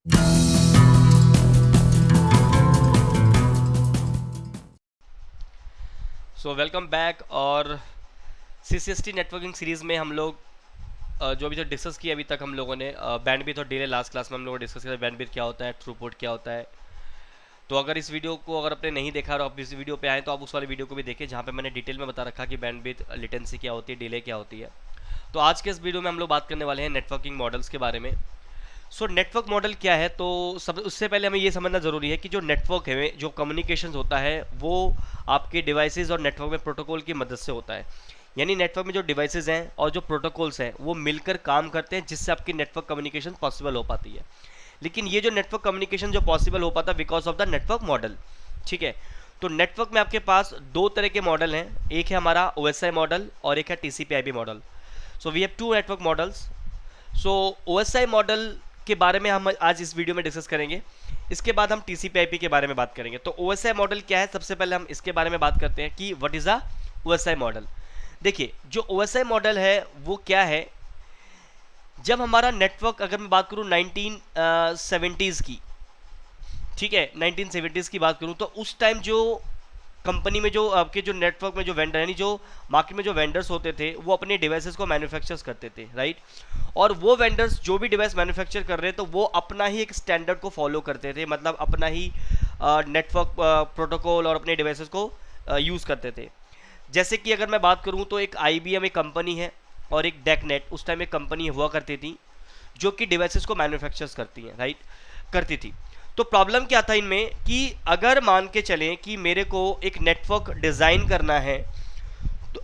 So welcome back. और CCST networking series में हम लोग जो अभी जो डिस्कस किया अभी तक हम लोगों ने बैंडविड्थ और डिले। लास्ट क्लास में हम लोगों ने डिस्कस किया बैंडविड्थ क्या होता है, थ्रूपुट क्या होता है। तो अगर इस वीडियो को अगर आपने नहीं देखा और आप इस वीडियो पे आए तो आप उस वाले वीडियो को भी देखें जहाँ पे मैंने डिटेल में बता रखा कि बैंडविड्थ, लेटेंसी क्या होती है, डिले क्या होती है। तो आज के इस वीडियो में हम लोग बात करने वाले हैं नेटवर्किंग मॉडल्स के बारे में। नेटवर्क मॉडल क्या है, तो सब उससे पहले हमें ये समझना ज़रूरी है कि जो नेटवर्क है, जो कम्युनिकेशन होता है, वो आपके डिवाइसेस और नेटवर्क में प्रोटोकॉल की मदद से होता है। यानी नेटवर्क में जो डिवाइसेस हैं और जो प्रोटोकॉल्स हैं वो मिलकर काम करते हैं, जिससे आपकी नेटवर्क कम्युनिकेशन पॉसिबल हो पाती है। लेकिन ये जो नेटवर्क कम्युनिकेशन जो पॉसिबल हो पाता है because of the network model. ठीक है, तो नेटवर्क में आपके पास दो तरह के मॉडल हैं, एक है हमारा OSI मॉडल और एक है TCP/IP model. So we have two network models. OSI model के बारे में हम आज इस वीडियो में डिस्कस करेंगे। इसके बाद हम TCP/IP के बारे में बात करेंगे। तो OSI मॉडल क्या है, सबसे पहले हम इसके बारे में बात करते हैं कि what is a OSI model. देखिए, जो OSI मॉडल है वो क्या है, जब हमारा नेटवर्क, अगर मैं बात करूं 1970s की, ठीक है, 1970s की बात करूं, तो उस टाइम जो कंपनी में जो आपके जो नेटवर्क में जो वेंडर यानी जो मार्केट में जो वेंडर्स होते थे वो अपने डिवाइसेस को मैन्युफैक्चर्स करते थे, राइट। और वो वेंडर्स जो भी डिवाइस मैन्युफैक्चर कर रहे थे तो वो अपना ही एक स्टैंडर्ड को फॉलो करते थे, मतलब अपना ही नेटवर्क प्रोटोकॉल और अपने डिवाइसेस को यूज़ करते थे। जैसे कि अगर मैं बात करूं तो एक IBM एक कंपनी है और एक डेकनेट उस टाइम एक कंपनी हुआ करती थी जो कि डिवाइसेस को मैन्युफैक्चर्स करती हैं, राइट, करती थी। तो प्रॉब्लम क्या था इनमें कि अगर मान के चलें कि मेरे को एक नेटवर्क डिज़ाइन करना है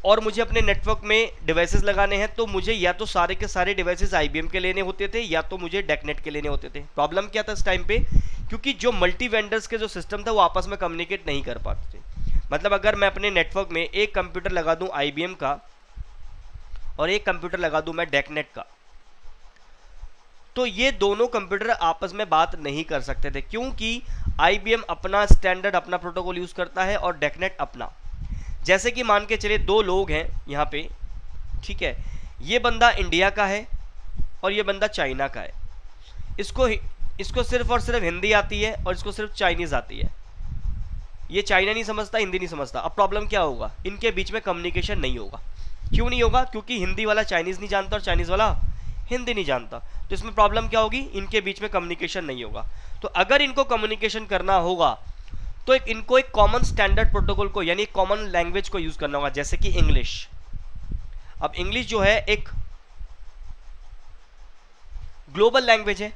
और मुझे अपने नेटवर्क में डिवाइसेस लगाने हैं, तो मुझे या तो सारे के सारे डिवाइसेस IBM के लेने होते थे या तो मुझे डेकनेट के लेने होते थे। प्रॉब्लम क्या था इस टाइम पे, क्योंकि जो मल्टी वेंडर्स के जो सिस्टम था वो आपस में कम्युनिकेट नहीं कर पाते थे। मतलब अगर मैं अपने नेटवर्क में एक कंप्यूटर लगा दूं IBM का और एक कंप्यूटर लगा दूं मैं डेकनेट का, तो ये दोनों कंप्यूटर आपस में बात नहीं कर सकते थे, क्योंकि IBM अपना स्टैंडर्ड अपना प्रोटोकॉल यूज करता है और डेकनेट अपना। जैसे कि मान के चलिए दो लोग हैं यहाँ पे, ठीक है, ये बंदा इंडिया का है और ये बंदा चाइना का है। इसको सिर्फ और सिर्फ हिंदी आती है और इसको सिर्फ चाइनीज़ आती है। ये चाइना नहीं समझता, हिंदी नहीं समझता। अब प्रॉब्लम क्या होगा, इनके बीच में कम्युनिकेशन नहीं होगा। क्यों नहीं होगा, क्योंकि हिंदी वाला चाइनीज़ नहीं जानता और चाइनीज़ वाला हिंदी नहीं जानता। तो इसमें प्रॉब्लम क्या होगी, इनके बीच में कम्युनिकेशन नहीं होगा। तो अगर इनको कम्युनिकेशन करना होगा तो इनको एक कॉमन स्टैंडर्ड प्रोटोकॉल को यानी एक कॉमन लैंग्वेज को यूज करना होगा, जैसे कि इंग्लिश। अब इंग्लिश जो है एक ग्लोबल लैंग्वेज है।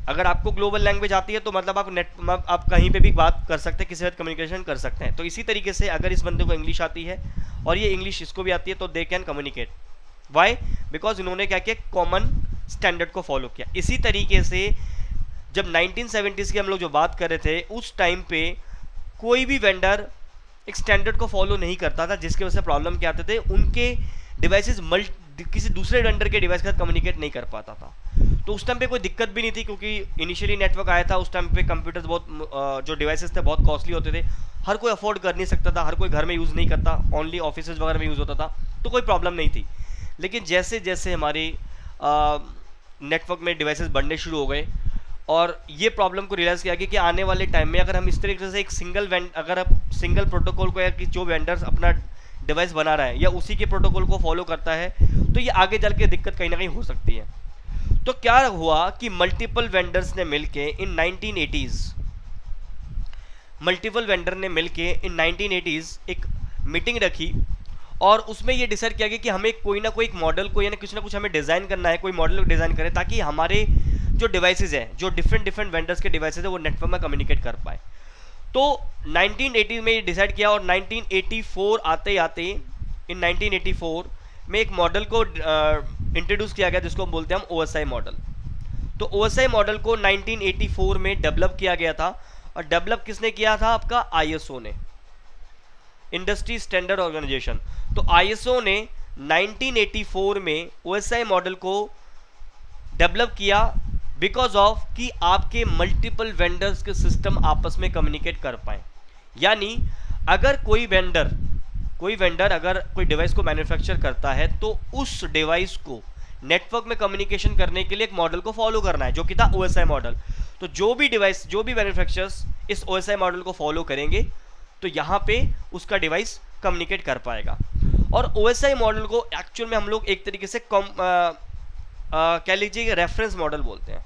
अगर आपको ग्लोबल लैंग्वेज आती है तो मतलब आप कहीं पे भी बात कर सकते हैं, किसी से कम्युनिकेशन कर सकते हैं। तो इसी तरीके से अगर इस बंदे को इंग्लिश आती है और ये इंग्लिश इसको भी आती है तो they can communicate. Why? Because इन्होंने क्या किया, कॉमन स्टैंडर्ड को फॉलो किया। इसी तरीके से जब 1970s की हम लोग जो बात कर रहे थे, उस टाइम पे कोई भी वेंडर एक स्टैंडर्ड को फॉलो नहीं करता था, जिसकी वजह से प्रॉब्लम क्या आते थे, उनके डिवाइसेस किसी दूसरे वेंडर के डिवाइस के साथ कम्युनिकेट नहीं कर पाता था। तो उस टाइम पे कोई दिक्कत भी नहीं थी, क्योंकि इनिशियली नेटवर्क आया था। उस टाइम पे कंप्यूटर्स बहुत जो डिवाइसेस थे बहुत कॉस्टली होते थे, हर कोई अफोर्ड कर नहीं सकता था, हर कोई घर में यूज़ नहीं करता, ओनली ऑफिस वगैरह में यूज़ होता था, तो कोई प्रॉब्लम नहीं थी। लेकिन जैसे जैसे हमारी नेटवर्क में डिवाइसेस बढ़ने शुरू हो गए और ये प्रॉब्लम को रियलाइज़ किया गया कि आने वाले टाइम में अगर हम इस तरीके से एक अगर आप सिंगल प्रोटोकॉल को या कि जो वेंडर्स अपना डिवाइस बना रहा है या उसी के प्रोटोकॉल को फॉलो करता है, तो ये आगे चल के दिक्कत कहीं ना कहीं हो सकती है। तो क्या हुआ कि मल्टीपल वेंडर्स ने मिलके इन 1980s एक मीटिंग रखी और उसमें ये डिसाइड किया गया कि हमें कोई ना कोई एक मॉडल को यानी कुछ ना कुछ हमें डिज़ाइन करना है, कोई मॉडल डिज़ाइन करें ताकि हमारे जो डिवाइसेज हैं, जो डिफरेंट वेंडर्स के डिवाइसेज है, वो नेटवर्क में कम्युनिकेट कर पाए। तो 1980 में ये डिसाइड किया और 1984 आते आते इन 1984 में एक मॉडल को इंट्रोड्यूस किया गया जिसको हम बोलते हैं हम OSI मॉडल। तो OSI मॉडल को 1984 में डेवलप किया गया था और डेवलप किसने किया था, आपका ISO ने, इंडस्ट्री स्टैंडर्ड ऑर्गेनाइजेशन। तो ISO ने 1984 में OSI मॉडल को डेवलप किया बिकॉज ऑफ कि आपके मल्टीपल वेंडर्स के सिस्टम आपस में कम्युनिकेट कर पाए। यानी अगर कोई वेंडर अगर कोई डिवाइस को मैन्युफैक्चर करता है तो उस डिवाइस को नेटवर्क में कम्युनिकेशन करने के लिए एक मॉडल को फॉलो करना है जो कि था OSI मॉडल। तो जो भी डिवाइस, जो भी मैन्युफैक्चरर्स इस OSI मॉडल को फॉलो करेंगे तो यहाँ पे उसका डिवाइस कम्युनिकेट कर पाएगा। और OSI मॉडल को एक्चुअल में हम लोग एक तरीके से कह लीजिए रेफरेंस मॉडल बोलते हैं।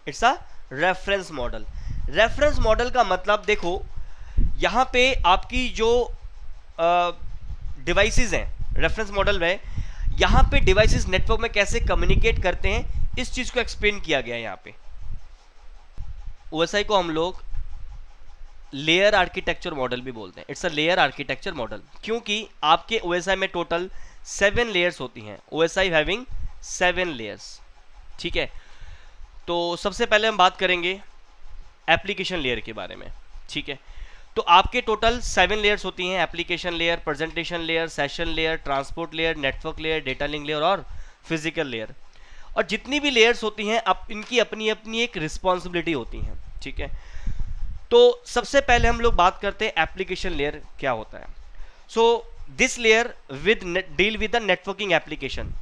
It's a reference model. Reference model का मतलब देखो, यहाँ पे आपकी जो डिवाइसेस हैं रेफरेंस मॉडल में, यहाँ पे डिवाइसेस नेटवर्क में कैसे कम्युनिकेट करते हैं इस चीज को एक्सप्लेन किया गया है यहाँ पे। OSI को हम लोग लेयर आर्किटेक्चर मॉडल भी बोलते हैं। It's a layer architecture model, क्योंकि आपके OSI में टोटल 7 लेयर्स होती हैं। OSI हैविंग 7 लेयर्स, ठीक है। तो सबसे पहले हम बात करेंगे एप्लीकेशन लेयर के बारे में, ठीक है। तो आपके टोटल 7 लेयर्स होती हैं, application layer, presentation layer, session layer, transport layer, network layer, data link layer और फिजिकल लेयर। और जितनी भी लेयर्स होती हैं अब इनकी अपनी अपनी एक रिस्पॉन्सिबिलिटी होती हैं, ठीक है। तो सबसे पहले हम लोग बात करते हैं एप्लीकेशन लेयर क्या होता है। So this layer deal with the networking application.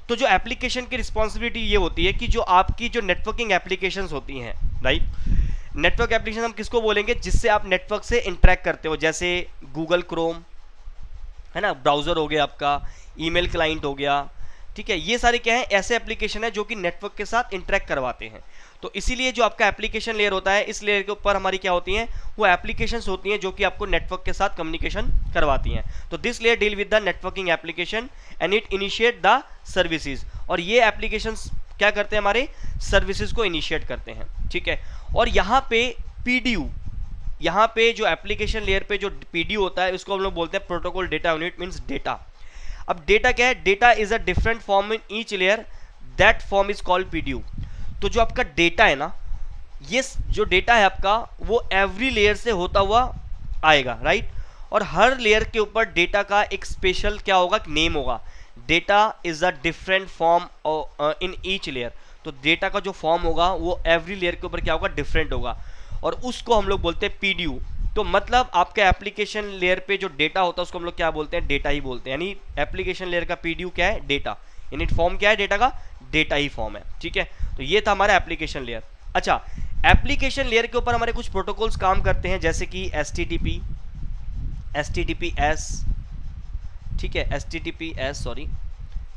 तो जो एप्लीकेशन की रिस्पॉन्सिबिलिटी ये होती है कि जो आपकी जो नेटवर्किंग एप्लीकेशंस होती हैं, राइट। नेटवर्क एप्लीकेशन हम किसको बोलेंगे, जिससे आप नेटवर्क से इंटरेक्ट करते हो, जैसे गूगल क्रोम है ना, ब्राउजर हो गया आपका, ईमेल क्लाइंट हो गया, ठीक है। ये सारे क्या है, ऐसे एप्लीकेशन है जो कि नेटवर्क के साथ इंटरेक्ट करवाते हैं। तो इसीलिए जो आपका एप्लीकेशन लेयर होता है, इस लेयर के ऊपर हमारी क्या होती हैं, वो एप्लीकेशंस होती हैं जो कि आपको नेटवर्क के साथ कम्युनिकेशन करवाती हैं। तो this layer deal with the networking application and it initiate the services. और ये एप्लीकेशंस क्या करते हैं, हमारे सर्विसेज को इनिशिएट करते हैं, ठीक है। और यहाँ पे PDU, यहाँ पे जो एप्लीकेशन लेयर पे जो PDU होता है उसको हम लोग बोलते हैं protocol data unit, means data. अब डेटा क्या है, data is a different form in each layer, that form is called PDU। तो जो आपका डेटा है ना, ये जो डेटा है आपका वो एवरी लेयर से होता हुआ आएगा, राइट। और हर लेयर के ऊपर डेटा का एक स्पेशल क्या होगा, नेम होगा। Data is a different form in each layer. तो डेटा का जो फॉर्म होगा वो एवरी लेयर के ऊपर क्या होगा, डिफरेंट होगा, और उसको हम लोग बोलते हैं PDU। तो मतलब आपके एप्लीकेशन लेयर पे जो डेटा होता है उसको हम लोग क्या बोलते हैं, डेटा ही बोलते हैं। यानी एप्लीकेशन लेयर का PDU क्या है, डेटा। यूनिट फॉर्म क्या है डेटा का, डेटा ही फॉर्म है, ठीक है। तो ये था हमारा एप्लीकेशन लेयर। अच्छा, एप्लीकेशन लेयर के ऊपर हमारे कुछ प्रोटोकॉल्स काम करते हैं, जैसे कि HTTP, HTTPS, ठीक है,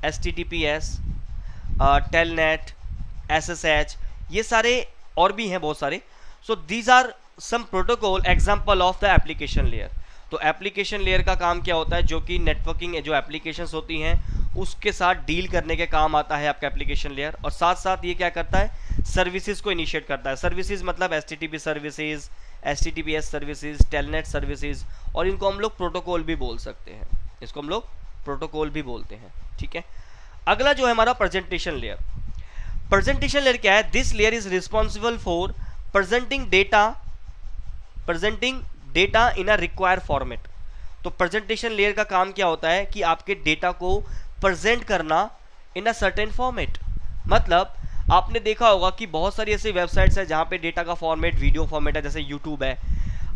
HTTPS, टेलनेट, SSH, ये सारे और भी हैं बहुत सारे। So these are some protocol example of the application layer. तो एप्लीकेशन लेयर का काम क्या होता है, जो कि नेटवर्किंग जो एप्लीकेशंस होती हैं उसके साथ डील करने के काम आता है आपका एप्लीकेशन लेयर। और साथ साथ ये क्या करता है, सर्विसेज को इनिशिएट करता है। सर्विसेज मतलब HTTP services, HTTPS services, telnet services, और इनको हम लोग प्रोटोकॉल भी बोल सकते हैं, इसको हम लोग प्रोटोकॉल भी बोलते हैं, ठीक है। अगला जो है हमारा प्रेजेंटेशन लेयर। प्रेजेंटेशन लेयर क्या है, this layer is responsible for presenting data in a required format. तो प्रेजेंटेशन लेयर का काम क्या होता है कि आपके डेटा को प्रेजेंट करना इन अ सर्टेन फॉर्मेट। मतलब आपने देखा होगा कि बहुत सारी ऐसी वेबसाइट्स हैं जहाँ पे डेटा का फॉर्मेट वीडियो फॉर्मेट है, जैसे यूट्यूब है,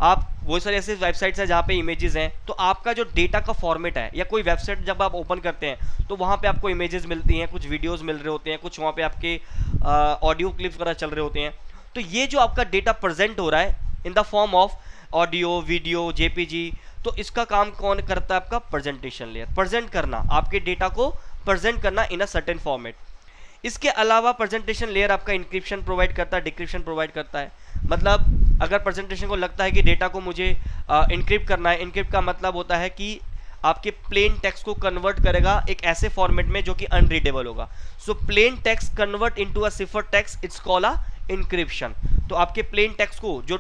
आप बहुत सारी ऐसी वेबसाइट्स हैं जहाँ पे इमेजेस हैं। तो आपका जो डेटा का फॉर्मेट है, या कोई वेबसाइट जब आप ओपन करते हैं तो वहाँ पे आपको इमेजेस मिलती हैं, कुछ वीडियोस मिल रहे होते हैं, कुछ वहाँ पे आपके ऑडियो क्लिप्स वगैरह चल रहे होते हैं। तो ये जो आपका डेटा प्रेजेंट हो रहा है in the form of audio, video, JPG, तो इसका काम कौन करता है, आपका प्रेजेंटेशन लेयर। प्रेजेंट करना, आपके डेटा को प्रेजेंट करना इन अ सर्टेन फॉर्मेट। इसके अलावा प्रेजेंटेशन लेयर आपका इंक्रिप्शन प्रोवाइड करता है, डिक्रिप्शन प्रोवाइड करता है। मतलब अगर प्रेजेंटेशन को लगता है कि डेटा को मुझे इनक्रिप्ट करना है, इनक्रिप्ट का मतलब होता है कि आपके प्लेन टेक्स्ट को कन्वर्ट करेगा एक ऐसे फॉर्मेट में जो कि अनरीडेबल होगा। So plain text convert into a cipher text, it's called a encryption. तो आपके प्लेन टेक्स्ट को, जो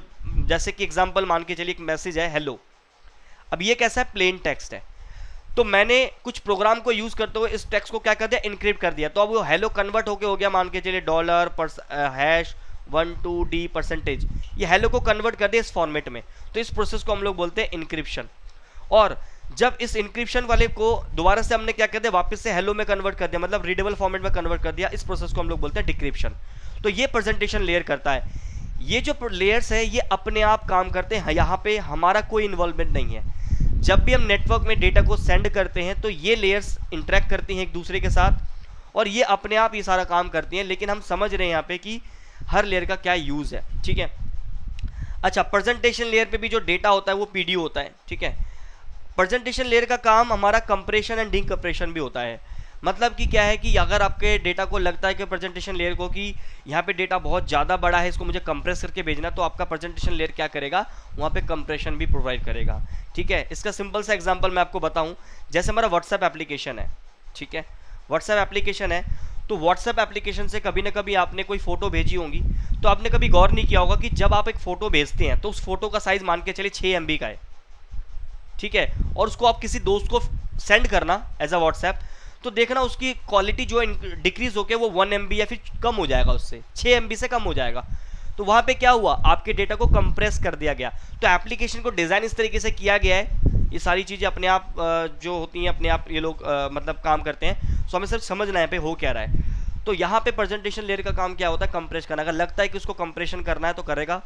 जैसे कि एग्जांपल मान के चलिए एक मैसेज है हेलो, अब ये कैसा है, प्लेन टेक्स्ट है। तो मैंने कुछ प्रोग्राम को यूज करते हुए इस टेक्स्ट को क्या कर दिया, इनक्रिप्ट कर दिया। तो अब वो हेलो कन्वर्ट होके हो गया, मान के चलिए $#12D%। ये हेलो को कन्वर्ट कर दिया इस फॉर्मेट में। तो इस प्रोसेस को हम लोग बोलते हैं इंक्रिप्शन। और जब इस इंक्रिप्शन वाले को दोबारा से हमने क्या कर दिया, वापस से हेलो में कन्वर्ट कर दिया, मतलब रीडेबल फॉर्मेट में कन्वर्ट कर दिया, इस प्रोसेस को हम लोग बोलते हैं डिक्रिप्शन। तो ये प्रेजेंटेशन लेयर करता है। ये जो लेयर्स है ये अपने आप काम करते हैं, यहाँ पे हमारा कोई इन्वॉल्वमेंट नहीं है। जब भी हम नेटवर्क में डेटा को सेंड करते हैं तो ये लेयर्स इंटरेक्ट करती हैं एक दूसरे के साथ और ये अपने आप ये सारा काम करती हैं, लेकिन हम समझ रहे हैं यहाँ पे कि हर लेयर का क्या यूज़ है, ठीक है। अच्छा, प्रेजेंटेशन लेयर पे भी जो डेटा होता है वो पीडीओ होता है, ठीक है। प्रेजेंटेशन लेयर का काम हमारा कंप्रेशन एंड डिकम्प्रेशन भी होता है। मतलब कि क्या है कि अगर आपके डेटा को लगता है कि प्रेजेंटेशन लेयर को कि यहाँ पे डेटा बहुत ज़्यादा बड़ा है, इसको मुझे कंप्रेस करके भेजना, तो आपका प्रेजेंटेशन लेयर क्या करेगा, वहाँ पे कंप्रेशन भी प्रोवाइड करेगा, ठीक है। इसका सिंपल सा एग्जांपल मैं आपको बताऊँ, जैसे हमारा व्हाट्सएप एप्लीकेशन है, ठीक है। व्हाट्सएप एप्लीकेशन है तो व्हाट्सएप एप्लीकेशन से कभी ना कभी आपने कोई फोटो भेजी होगी, तो आपने कभी गौर नहीं किया होगा कि जब आप एक फोटो भेजते हैं तो उस फोटो का साइज मान के चलिए 6 MB का है, ठीक है, और उसको आप किसी दोस्त को सेंड करना एज अ व्हाट्सएप, तो देखना उसकी क्वालिटी जो डिक्रीज होकर वो 1 MB या फिर कम हो जाएगा, उससे 6 MB से कम हो जाएगा। तो वहाँ पे क्या हुआ, आपके डेटा को कंप्रेस कर दिया गया। तो एप्लीकेशन को डिज़ाइन इस तरीके से किया गया है, ये सारी चीज़ें अपने आप जो होती हैं अपने आप ये लोग मतलब काम करते हैं। सो हमें सिर्फ समझना है पे हो क्या रहा है। तो यहाँ पे प्रेजेंटेशन लेयर का काम क्या होता है, कंप्रेस करना। अगर लगता है कि उसको कंप्रेशन करना है तो करेगा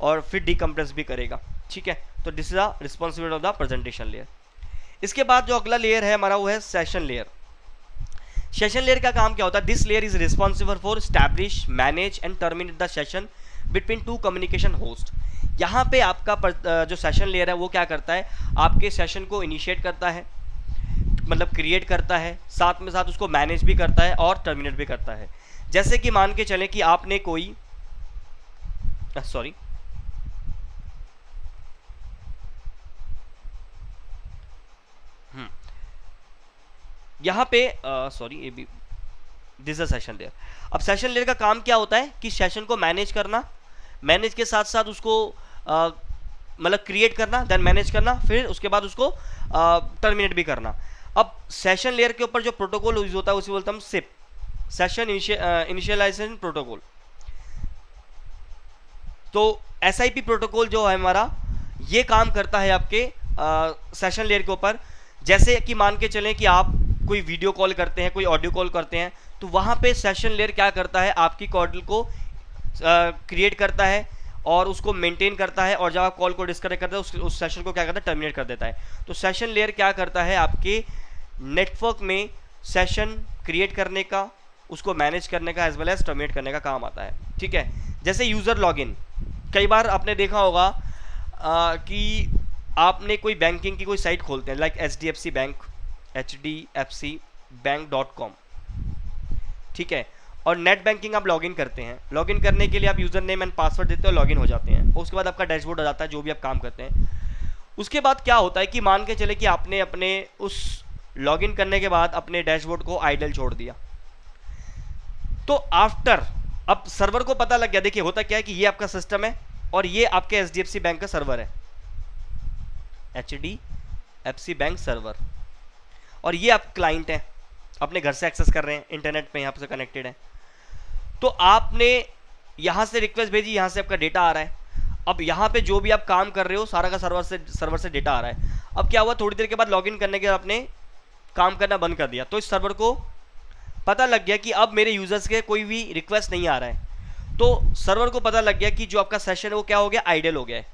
और फिर डिकम्प्रेस भी करेगा, ठीक है। तो this is the responsibility of the presentation layer. इसके बाद जो अगला लेयर है हमारा वो है सेशन लेयर। सेशन लेयर का काम क्या होता है, this layer is responsible for establish, manage and terminate the session between two communication host. यहाँ पे आपका जो सेशन लेयर है वो क्या करता है, आपके सेशन को इनिशिएट करता है, मतलब क्रिएट करता है, साथ में साथ उसको मैनेज भी करता है और टर्मिनेट भी करता है। जैसे कि मान के चलें कि आपने कोई यहाँ पे ये भी दिस इज सेशन लेयर। अब सेशन लेयर का काम क्या होता है कि सेशन को मैनेज करना, मैनेज के साथ साथ उसको मतलब क्रिएट करना, देन मैनेज करना, फिर उसके बाद उसको टर्मिनेट भी करना। अब सेशन लेयर के ऊपर जो प्रोटोकॉल यूज होता है उसे बोलते हैं हम सिप, सेशन इनिशियलाइजेशन प्रोटोकॉल। तो SIP प्रोटोकॉल जो है हमारा, ये काम करता है आपके सेशन लेयर के ऊपर। जैसे कि मान के चलें कि आप कोई वीडियो कॉल करते हैं, कोई ऑडियो कॉल करते हैं, तो वहाँ पे सेशन लेयर क्या करता है, आपकी कॉल को क्रिएट करता है और उसको मेंटेन करता है, और जब आप कॉल को डिस्कनेक्ट करते हैं उस सेशन को क्या करता है, टर्मिनेट कर देता है। तो सेशन लेयर क्या करता है, आपके नेटवर्क में सेशन क्रिएट करने का, उसको मैनेज करने का, एज वेल एज टर्मिनेट करने का काम आता है, ठीक है। जैसे यूज़र लॉगिन, कई बार आपने देखा होगा कि आपने कोई बैंकिंग की कोई साइट खोलते हैं, लाइक HDFC बैंक, hdfcbank.com, ठीक है, और नेट बैंकिंग आप लॉगिन करते हैं। लॉगिन करने के लिए आप यूज़र नेम एंड पासवर्ड देते हो, लॉगिन हो जाते हैं, और उसके बाद आपका डैशबोर्ड आ जाता है जो भी आप काम करते हैं। उसके बाद क्या होता है कि मान के चले कि आपने अपने उस लॉगिन करने के बाद अपने डैशबोर्ड को आइडल छोड़ दिया, तो आफ्टर अब सर्वर को पता लग गया, देखिए होता क्या है कि ये आपका सिस्टम है और ये आपके HDFC बैंक का सर्वर है, HDFC बैंक सर्वर, और ये आप क्लाइंट हैं, अपने घर से एक्सेस कर रहे हैं, इंटरनेट पे यहाँ से कनेक्टेड है। तो आपने यहाँ से रिक्वेस्ट भेजी, यहाँ से आपका डेटा आ रहा है। अब यहाँ पे जो भी आप काम कर रहे हो सारा का सर्वर से डेटा आ रहा है। अब क्या हुआ, थोड़ी देर के बाद लॉगिन करने के बाद आपने काम करना बंद कर दिया, तो इस सर्वर को पता लग गया कि अब मेरे यूजर्स के कोई भी रिक्वेस्ट नहीं आ रहा है। तो सर्वर को पता लग गया कि जो आपका सेशन है वो क्या हो गया, आइडल हो गया है।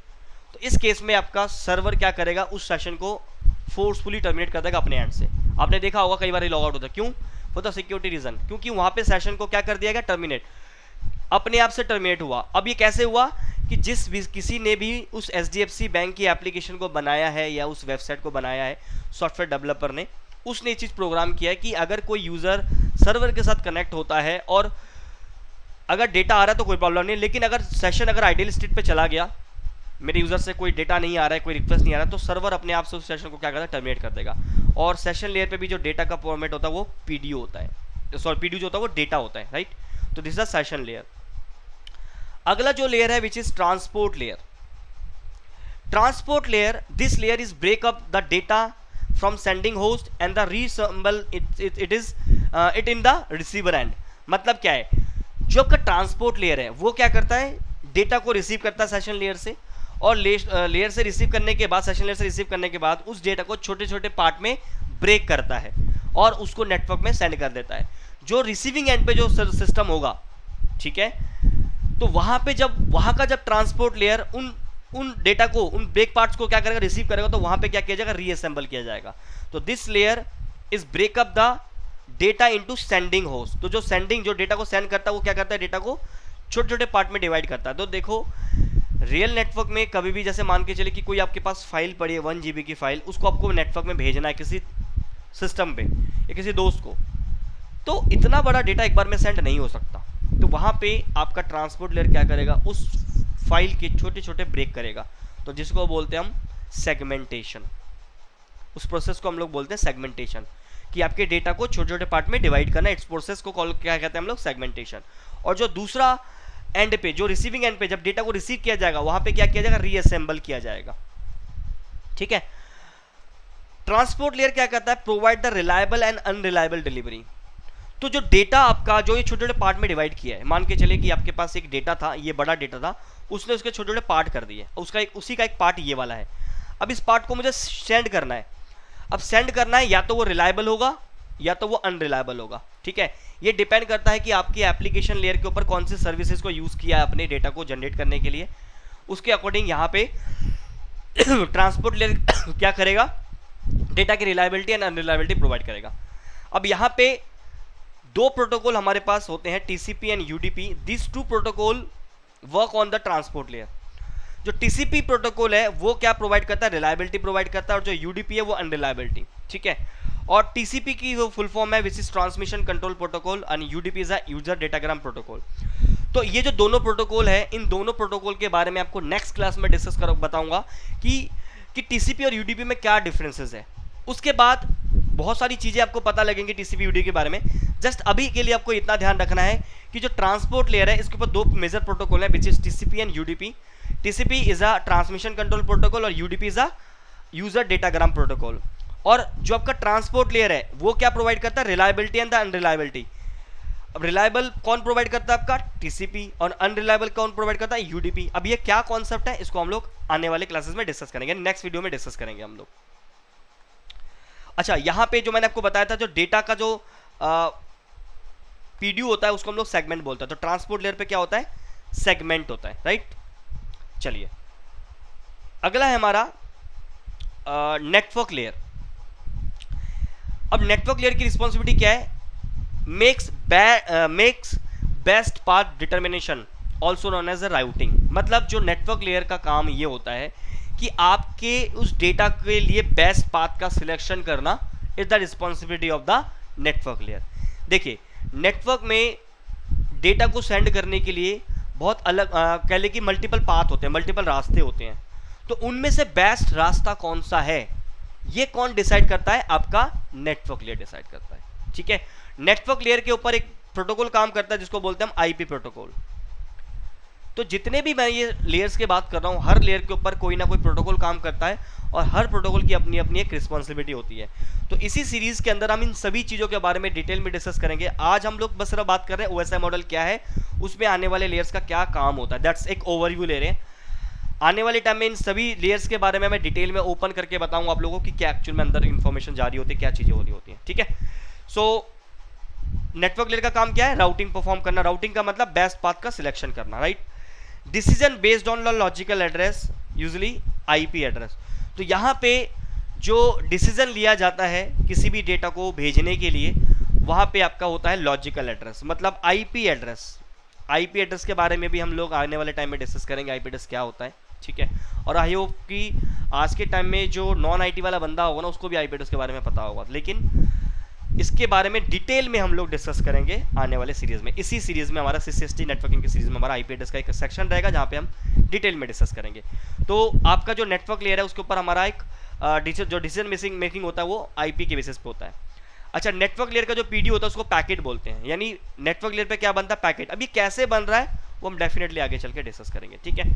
तो इस केस में आपका सर्वर क्या करेगा, उस सेशन को फोर्सफुली टर्मिनेट कर देगा अपने एंड से। आपने देखा होगा कई बार लॉग आउट होता है, क्यों, फॉर द सिक्योरिटी रीजन, क्योंकि वहाँ पे सेशन को क्या कर दिया गया, टर्मिनेट, अपने आप से टर्मिनेट हुआ। अब ये कैसे हुआ कि किसी ने भी उस HDFC बैंक की एप्लीकेशन को बनाया है या उस वेबसाइट को बनाया है, सॉफ्टवेयर डेवलपर ने, उसने ये चीज़ प्रोग्राम किया है कि अगर कोई यूज़र सर्वर के साथ कनेक्ट होता है और अगर डेटा आ रहा है तो कोई प्रॉब्लम नहीं, लेकिन अगर सेशन अगर आइडियल स्टेट पे चला गया, मेरे यूज़र से कोई डेटा नहीं आ रहा है, कोई रिक्वेस्ट नहीं आ रहा है, तो सर्वर अपने आप से उस सेशन को क्या करता है, टर्मिनेट कर देगा। और सेशन लेयर पे भी जो डेटा का फॉर्मेट होता है वो PDO होता है, सॉरी PDO जो होता है वो डेटा होता है, राइट। तो this is the session layer. अगला जो लेयर है which is transport layer. Transport layer, this layer is break up the data from sending host and the reassemble it in the receiver end. मतलब क्या है, जो आपका transport layer है वो क्या करता है, डेटा को रिसीव करता है सेशन लेयर से, और लेयर से रिसीव करने के बाद, सेशन लेयर से रिसीव करने के बाद उस डेटा को छोटे छोटे पार्ट में ब्रेक करता है और उसको नेटवर्क में सेंड कर देता है। जो रिसीविंग एंड पे जो सिस्टम होगा, ठीक है, तो वहाँ पे जब वहाँ का जब ट्रांसपोर्ट लेयर उन उन डेटा को, उन ब्रेक पार्ट्स को क्या करेगा, रिसीव करेगा, तो वहां पे क्या किया जाएगा, रीअसेंबल किया जाएगा। तो this layer is breakup the data into sending host. तो जो सेंडिंग, जो डेटा को सेंड करता है, वो क्या करता है, डेटा को छोटे छोटे पार्ट में डिवाइड करता है। तो देखो रियल नेटवर्क में कभी भी जैसे मान के चले कि कोई आपके पास फाइल पड़ी है 1 GB की फाइल, उसको आपको नेटवर्क में भेजना है किसी सिस्टम पे या किसी दोस्त को, तो इतना बड़ा डेटा एक बार में सेंड नहीं हो सकता। तो वहाँ पे आपका ट्रांसपोर्ट लेयर क्या करेगा, उस फाइल के छोटे छोटे ब्रेक करेगा, तो जिसको बोलते हैं हम सेगमेंटेशन। उस प्रोसेस को हम लोग बोलते हैं सेगमेंटेशन, कि आपके डेटा को छोटे छोटे पार्ट में डिवाइड करना, इस प्रोसेस को कॉल क्या कहते हैं हम लोग, सेगमेंटेशन। और जो दूसरा एंड पे, जो रिसीविंग एंड पे जब डेटा को रिसीव किया जाएगा, वहां पे क्या किया जाएगा, रीअसेंबल किया जाएगा। ठीक है। ट्रांसपोर्ट लेयर क्या करता है, provide the reliable and unreliable delivery. तो जो डेटा आपका, जो ये छोटे छोटे पार्ट में डिवाइड किया है, मान के चले कि आपके पास एक डेटा था, ये बड़ा डेटा था, उसने उसके छोटे छोटे पार्ट कर दिए, उसका एक, उसी का एक पार्ट ये वाला है। अब इस पार्ट को मुझे सेंड करना है। अब सेंड करना है, या तो वो रिलायबल होगा या तो वो अनरिलायबल होगा। ठीक है। ये डिपेंड करता है कि आपकी एप्लीकेशन लेयर के ऊपर कौन सी सर्विसेज को यूज किया है अपने डेटा को जनरेट करने के लिए, उसके अकॉर्डिंग यहाँ पे ट्रांसपोर्ट लेयर क्या करेगा, डेटा की रिलायबिलिटी एंड अनरिलायबिलिटी प्रोवाइड करेगा। अब यहाँ पे दो प्रोटोकॉल हमारे पास होते हैं, TCP and UDP. This two protocol work on the transport layer. जो टीसीपी प्रोटोकॉल है वो क्या प्रोवाइड करता है, रिलायबिलिटी प्रोवाइड करता है, और जो यूडीपी है वो अनरिलायबिलिटी। ठीक है। और टीसीपी की जो फुल फॉर्म है which is transmission control protocol, and UDP is a user datagram protocol. तो ये जो दोनों प्रोटोकॉल है, इन दोनों प्रोटोकॉल के बारे में आपको नेक्स्ट क्लास में डिस्कस कर बताऊंगा कि टीसीपी और यूडीपी में क्या डिफरेंसेस है। उसके बाद बहुत सारी चीजें आपको पता लगेंगी टीसीपी यूडीपी के बारे में। जस्ट अभी के लिए आपको इतना ध्यान रखना है कि जो ट्रांसपोर्ट लेयर है, इसके ऊपर दो मेजर प्रोटोकॉल है which is TCP and UDP. TCP is a transmission control protocol और UDP is a user datagram protocol. और जो आपका ट्रांसपोर्ट लेयर है वो क्या प्रोवाइड करता है, रिलायबिलिटी एंड द अनरिलायबिलिटी। अब रिलायबल कौन प्रोवाइड करता है, आपका टीसीपी, और अनरिलायबल कौन प्रोवाइड करता है, यूडीपी। अब ये क्या कॉन्सेप्ट है, इसको हम लोग आने वाले क्लासेस में डिस्कस करेंगे, नेक्स्ट वीडियो में डिस्कस करेंगे हम लोग। अच्छा, यहाँ पे जो मैंने आपको बताया था, जो डेटा का जो पीडीयू होता है उसको हम लोग सेगमेंट बोलते हैं। तो ट्रांसपोर्ट लेयर पे क्या होता है, सेगमेंट होता है, राइट। चलिए अगला है हमारा नेटवर्क लेयर। अब नेटवर्क लेयर की रिस्पॉन्सिबिलिटी क्या है, makes best path determination also known as a routing. मतलब जो नेटवर्क लेयर का काम ये होता है कि आपके उस डेटा के लिए बेस्ट पाथ का सिलेक्शन करना is the responsibility of the network layer. देखिए नेटवर्क में डेटा को सेंड करने के लिए बहुत अलग कह ले कि मल्टीपल पाथ होते हैं, मल्टीपल रास्ते होते हैं। तो उनमें से बेस्ट रास्ता कौन सा है, ये कौन डिसाइड करता है, आपका नेटवर्क लेयर डिसाइड करता है। ठीक है। नेटवर्क लेयर के ऊपर एक प्रोटोकॉल काम करता है जिसको बोलते हैं हम आईपी प्रोटोकॉल। तो जितने भी मैं ये लेयर्स की बात कर रहा हूँ, हर लेयर के ऊपर कोई ना कोई प्रोटोकॉल काम करता है और हर प्रोटोकॉल की अपनी अपनी एक रिस्पॉन्सिबिलिटी होती है। तो इसी सीरीज के अंदर हम इन सभी चीज़ों के बारे में डिटेल में डिस्कस करेंगे। आज हम लोग बस सिर्फ बात कर रहे हैं ओएसआई मॉडल क्या है, उसमें आने वाले लेयर्स का क्या काम होता है, दैट्स एक ओवरव्यू ले रहे हैं। आने वाले टाइम में इन सभी लेयर्स के बारे में मैं डिटेल में ओपन करके बताऊंगा आप लोगों को कि क्या एक्चुअल में अंदर इन्फॉर्मेशन जारी होती है, क्या चीज़ें हो रही होती हैं। ठीक है। सो नेटवर्क लेयर का काम क्या है, राउटिंग परफॉर्म करना। राउटिंग का मतलब बेस्ट पाथ का सिलेक्शन करना, right. Decision based on logical address, usually IP address. तो यहाँ पे जो डिसीजन लिया जाता है किसी भी डेटा को भेजने के लिए, वहाँ पे आपका होता है लॉजिकल एड्रेस, मतलब आईपी एड्रेस। आईपी एड्रेस के बारे में भी हम लोग आने वाले टाइम में डिस्कस करेंगे, आईपी एड्रेस क्या होता है। ठीक है। और आई होप कि आज के टाइम में जो नॉन आईटी वाला बंदा होगा ना, उसको भी आईपी एड्रेस के बारे में पता होगा, लेकिन इसके बारे में डिटेल में हम लोग डिस्कस करेंगे आने वाले सीरीज में। इसी सीरीज में हमारा सीसीएसटी नेटवर्किंग की सीरीज में हमारा आईपी एड्रेस का एक सेक्शन रहेगा जहाँ पे हम डिटेल में डिस्कस करेंगे। तो आपका जो नेटवर्क लेयर है उसके ऊपर हमारा एक जो डिसीजन मेकिंग होता है वो आईपी के बेसिस पे होता है। अच्छा, नेटवर्क लेयर का जो पीडी होता है उसको पैकेट बोलते हैं, यानी नेटवर्क लेयर पे क्या बनता है, पैकेट। अभी कैसे बन रहा है वो हम डेफिनेटली आगे चल के डिस्कस करेंगे। ठीक है।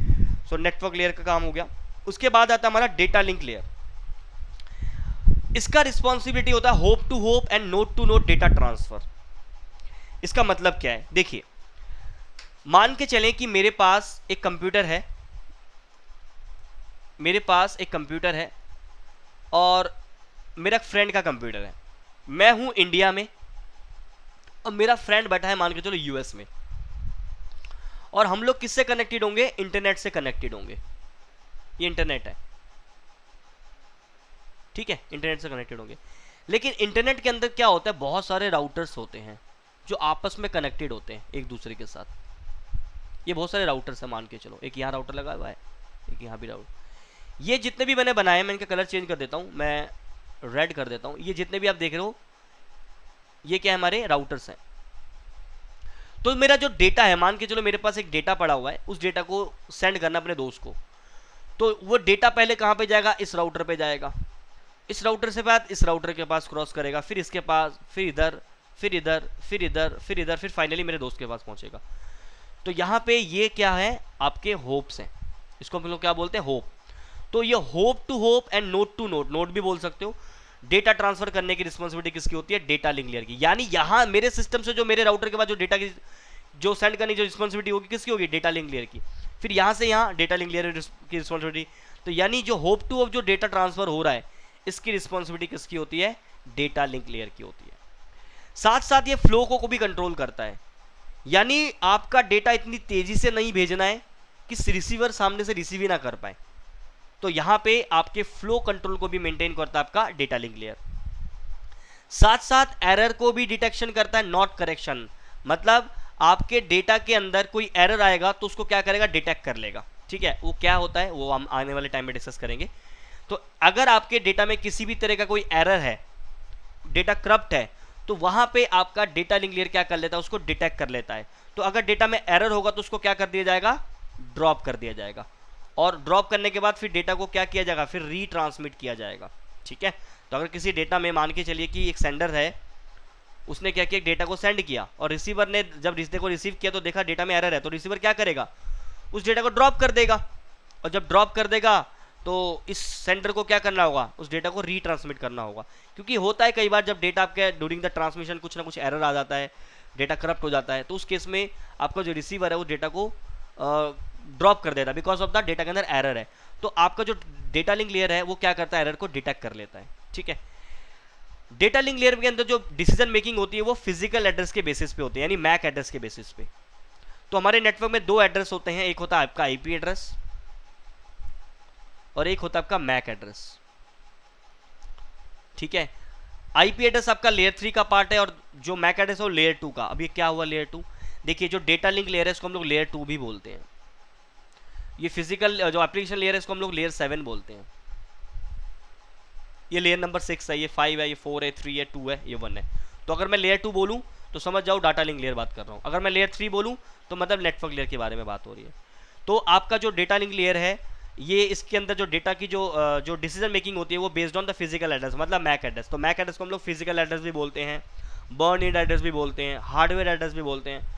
सो नेटवर्क लेयर का काम हो गया। उसके बाद आता है हमारा डेटा लिंक लेयर। इसका रिस्पॉन्सिबिलिटी होता है hop to hop and node to node data transfer. इसका मतलब क्या है, देखिए मान के चलें कि मेरे पास एक कंप्यूटर है, और मेरा फ्रेंड का कंप्यूटर है। मैं हूं इंडिया में और मेरा फ्रेंड बैठा है मान के चलो यूएस में, और हम लोग किससे कनेक्टेड होंगे, इंटरनेट से कनेक्टेड होंगे। ये इंटरनेट है, ठीक है, इंटरनेट से कनेक्टेड होंगे। लेकिन इंटरनेट के अंदर क्या होता है, बहुत सारे राउटर्स होते हैं जो आपस में कनेक्टेड होते हैं एक दूसरे के साथ। ये बहुत सारे राउटर्स है, मान के चलो, एक यहाँ राउटर लगा हुआ है, एक यहाँ भी राउटर। ये जितने भी मैंने बनाए, मैं इनका कलर चेंज कर देता हूँ, मैं रेड कर देता हूँ। ये जितने भी आप देख रहे हो ये क्या है, हमारे राउटर्स हैं। तो मेरा जो डेटा है, मान के चलो मेरे पास एक डेटा पड़ा हुआ है, उस डेटा को सेंड करना अपने दोस्त को, तो वो डेटा पहले कहाँ पे जाएगा, इस राउटर पे जाएगा, इस राउटर से बाद इस राउटर के पास क्रॉस करेगा, फिर इसके पास, फिर इधर, फिर इधर, फिर इधर, फिर इधर, फिर फाइनली मेरे दोस्त के पास पहुंचेगा। तो यहाँ पे ये क्या है, आपके होप्स हैं, इसको हम लोग क्या बोलते हैं, होप। तो ये hop to hop and node to node, node भी बोल सकते हो। डेटा ट्रांसफर करने की रिस्पॉन्सिबिलिटी किसकी होती है, डेटा लिंक लेयर की। यानी यहाँ मेरे सिस्टम से जो मेरे राउटर के बाद जो डेटा की जो सेंड करने की जो रिस्पॉन्सिबिलिटी होगी किसकी होगी, डेटा लिंक लेयर की। फिर यहाँ से यहाँ डेटा लिंक लेयर की रिस्पॉन्सिबिलिटी। तो यानी जो होप टू होप जो डेटा ट्रांसफर हो रहा है, इसकी रिस्पॉन्सिबिलिटी किसकी होती है, डेटा लिंक लेयर की होती है। साथ साथ ये फ्लो को भी कंट्रोल करता है, यानी आपका डेटा इतनी तेजी से नहीं भेजना है कि रिसीवर सामने से रिसीव ही ना कर पाए। तो यहां पे आपके फ्लो कंट्रोल को भी मेंटेन करता है आपका डेटा लिंक लेयर। साथ साथ एरर को भी डिटेक्शन करता है, नॉट करेक्शन। मतलब आपके डेटा के अंदर कोई एरर आएगा तो उसको क्या करेगा, डिटेक्ट कर लेगा, ठीक है। वो क्या होता है वो हम आने वाले टाइम में डिस्कस करेंगे। तो अगर आपके डेटा में किसी भी तरह का कोई एरर है, डेटा करप्ट है, तो वहां पे आपका डेटा लिंक लेयर क्या कर लेता है, उसको डिटेक्ट कर लेता है। तो अगर डेटा में एरर होगा तो उसको क्या कर दिया जाएगा, ड्रॉप कर दिया जाएगा। और ड्रॉप करने के बाद फिर डेटा को क्या किया जाएगा, फिर रीट्रांसमिट किया जाएगा, ठीक है। तो अगर किसी डेटा में मान के चलिए कि एक सेंडर है, उसने क्या किया, डेटा को सेंड किया, और रिसीवर ने जब रिश्ते को रिसीव किया तो देखा डेटा में एरर है, तो रिसीवर क्या करेगा, उस डेटा को ड्रॉप कर देगा। और जब ड्रॉप कर देगा तो इस सेंडर को क्या करना होगा, उस डेटा को रीट्रांसमिट करना होगा। क्योंकि होता है कई बार जब डेटा आपके ड्यूरिंग द ट्रांसमिशन कुछ ना कुछ एरर आ जाता है, डेटा करप्ट हो जाता है, तो उस केस में आपका जो रिसीवर है वो डेटा को ड्रॉप कर देता है, बिकॉज ऑफ द डेटा के अंदर एरर है। तो आपका जो डेटा लिंक लेयर है वो क्या करता है, एरर को डिटेक्ट कर लेता है, ठीक है। डेटा लिंक लेयर के अंदर जो डिसीजन मेकिंग होती है वो फिजिकल एड्रेस के बेसिस पे होती है, यानी मैक एड्रेस के बेसिस पे। तो हमारे नेटवर्क में दो एड्रेस होते हैं, एक होता है आपका आईपी एड्रेस और एक होता है आपका मैक एड्रेस, ठीक है। आईपी एड्रेस आपका लेयर 3 का पार्ट है और जो मैक एड्रेस है वो लेयर 2 का। अभी क्या हुआ लेयर 2, देखिए जो डेटा लिंक लेयर है इसको हम लोग लेयर 2 भी बोलते हैं। ये फिजिकल जो एप्लीकेशन लेयर है इसको हम लोग लेयर 7 बोलते हैं। ये लेयर नंबर 6 है, ये 5 है, ये 4 है, 3 है, 2 है, ये 1 है। तो अगर मैं लेयर 2 बोलूँ तो समझ जाओ डाटा लिंक लेयर बात कर रहा हूँ। अगर मैं लेयर 3 बोलूँ तो मतलब नेटवर्क लेयर के बारे में बात हो रही है। तो आपका जो डेटा लिंक लेयर है, ये इसके अंदर जो डेटा की जो डिसीजन मेकिंग होती है वो based on the physical address, मतलब मैक एड्रेस। तो मैक एड्रेस को हम लोग फिजिकल एड्रेस भी बोलते हैं, बर्न इन एड्रेस भी बोलते हैं, हार्डवेयर एड्रेस भी बोलते हैं।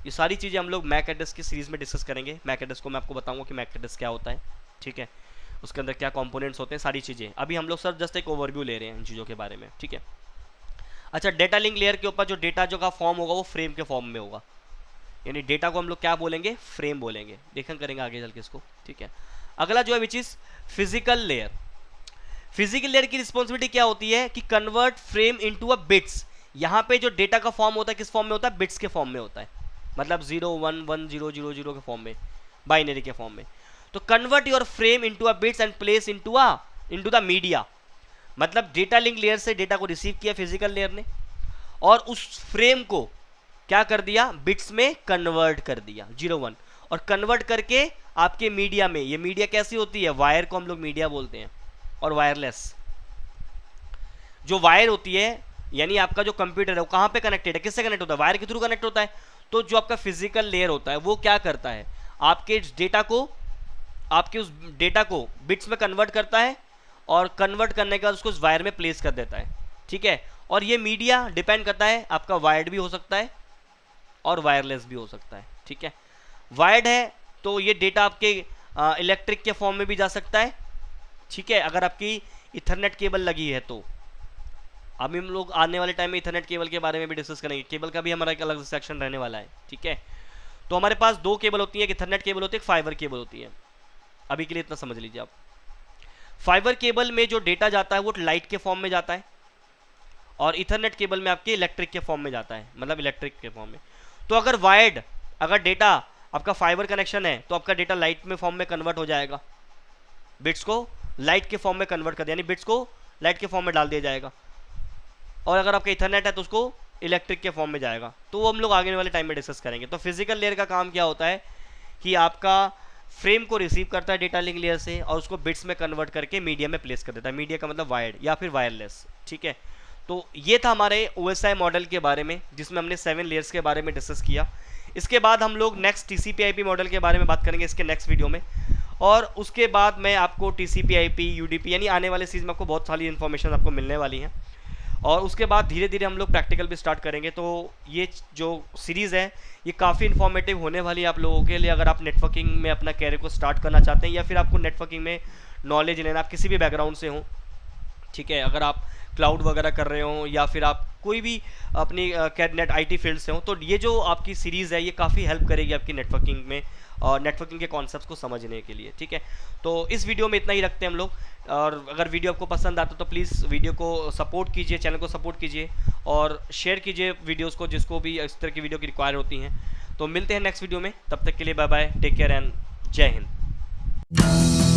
ये सारी चीज़ें हम लोग मैक एड्रेस की सीरीज में डिस्कस करेंगे। मैक एड्रेस को मैं आपको बताऊंगा कि मैक एड्रेस क्या होता है, ठीक है, उसके अंदर क्या कंपोनेंट्स होते हैं, सारी चीज़ें। अभी हम लोग सर जस्ट एक ओवरव्यू ले रहे हैं इन चीज़ों के बारे में, ठीक है। अच्छा, डेटा लिंक लेयर के ऊपर जो डेटा जो का फॉर्म होगा वो फ्रेम के फॉर्म में होगा, यानी डेटा को हम लोग क्या बोलेंगे, फ्रेम बोलेंगे। देखा करेंगे आगे चल के इसको, ठीक है। अगला जो है which is physical layer. Physical layer की रिस्पॉन्सिबिलिटी क्या होती है कि convert frame into a bits. यहाँ पे जो डेटा का फॉर्म होता है किस फॉर्म में होता है, बिट्स के फॉर्म में होता है, मतलब 0 1 1 0 0 0 के फॉर्म में, बाइनरी के फॉर्म में। तो convert your frame into a bits and place into the media. मतलब डेटा लिंक लेयर से डेटा को रिसीव किया फिजिकल लेयर ने और उस फ्रेम को क्या कर दिया, बिट्स में कन्वर्ट कर दिया 0 1, और कन्वर्ट करके आपके मीडिया में, ये मीडिया कैसी होती है, वायर को हम लोग मीडिया बोलते हैं, और वायरलेस जो वायर होती है, यानी आपका जो कंप्यूटर है वो कहाँ पे कनेक्टेड है, किससे कनेक्ट होता है, वायर के थ्रू कनेक्ट होता है। तो जो आपका फिजिकल लेयर होता है वो क्या करता है, आपके डेटा को, आपके उस डेटा को बिट्स में कन्वर्ट करता है और कन्वर्ट करने के बाद उसको उस वायर में प्लेस कर देता है, ठीक है। और ये मीडिया डिपेंड करता है, आपका वायर्ड भी हो सकता है और वायरलेस भी हो सकता है, ठीक है। वायर्ड है तो ये डेटा आपके इलेक्ट्रिक के फॉर्म में भी जा सकता है, ठीक है, अगर आपकी इथरनेट केबल लगी है तो। अभी हम लोग आने वाले टाइम में इथरनेट केबल के बारे में भी डिस्कस करेंगे, केबल का भी हमारा एक अलग सेक्शन रहने वाला है, ठीक है। तो हमारे पास दो केबल होती है, एक इथरनेट केबल होती है, एक फाइबर केबल होती है। अभी के लिए इतना समझ लीजिए आप। फाइबर केबल में जो डेटा जाता है वो लाइट के फॉर्म में जाता है और इथरनेट केबल में आपके इलेक्ट्रिक के फॉर्म में जाता है, मतलब इलेक्ट्रिक के फॉर्म में। तो अगर वायर्ड, अगर डेटा आपका फाइबर कनेक्शन है तो आपका डेटा लाइट में फॉर्म में कन्वर्ट हो जाएगा, बिट्स को लाइट के फॉर्म में कन्वर्ट कर दिया, यानी बिट्स को लाइट के फॉर्म में डाल दिया जाएगा। और अगर आपका इथरनेट है तो उसको इलेक्ट्रिक के फॉर्म में जाएगा। तो वो हम लोग आगे वाले टाइम में डिस्कस करेंगे। तो फिजिकल लेयर का काम क्या होता है कि आपका फ्रेम को रिसीव करता है डेटा लिंक लेयर से और उसको बिट्स में कन्वर्ट करके मीडिया में प्लेस कर देता है। मीडिया का मतलब वायर्ड या फिर वायरलेस, ठीक है। तो ये था हमारे OSI मॉडल के बारे में, जिसमें हमने 7 लेयर्स के बारे में डिस्कस किया। इसके बाद हम लोग नेक्स्ट TCP/IP मॉडल के बारे में बात करेंगे इसके नेक्स्ट वीडियो में। और उसके बाद मैं आपको TCP/IP, UDP यानी आने वाले सीरीज में आपको बहुत सारी इन्फॉर्मेशन आपको मिलने वाली हैं। और उसके बाद धीरे धीरे हम लोग प्रैक्टिकल भी स्टार्ट करेंगे। तो ये जो सीरीज़ है ये काफ़ी इन्फॉर्मेटिव होने वाली है आप लोगों के लिए, अगर आप नेटवर्किंग में अपना कैरियर को स्टार्ट करना चाहते हैं या फिर आपको नेटवर्किंग में नॉलेज लेना, आप किसी भी बैकग्राउंड से हो, ठीक है। अगर आप क्लाउड वगैरह कर रहे हो या फिर आप कोई भी अपनी नेट IT फील्ड से हो, तो ये जो आपकी सीरीज़ है ये काफ़ी हेल्प करेगी आपकी नेटवर्किंग में और नेटवर्किंग के कॉन्सेप्ट्स को समझने के लिए, ठीक है। तो इस वीडियो में इतना ही रखते हैं हम लोग। और अगर वीडियो आपको पसंद आता तो प्लीज़ वीडियो को सपोर्ट कीजिए, चैनल को सपोर्ट कीजिए और शेयर कीजिए वीडियोस को जिसको भी इस तरह की वीडियो की रिक्वायर होती हैं। तो मिलते हैं नेक्स्ट वीडियो में, तब तक के लिए bye bye, take care and जय हिंद।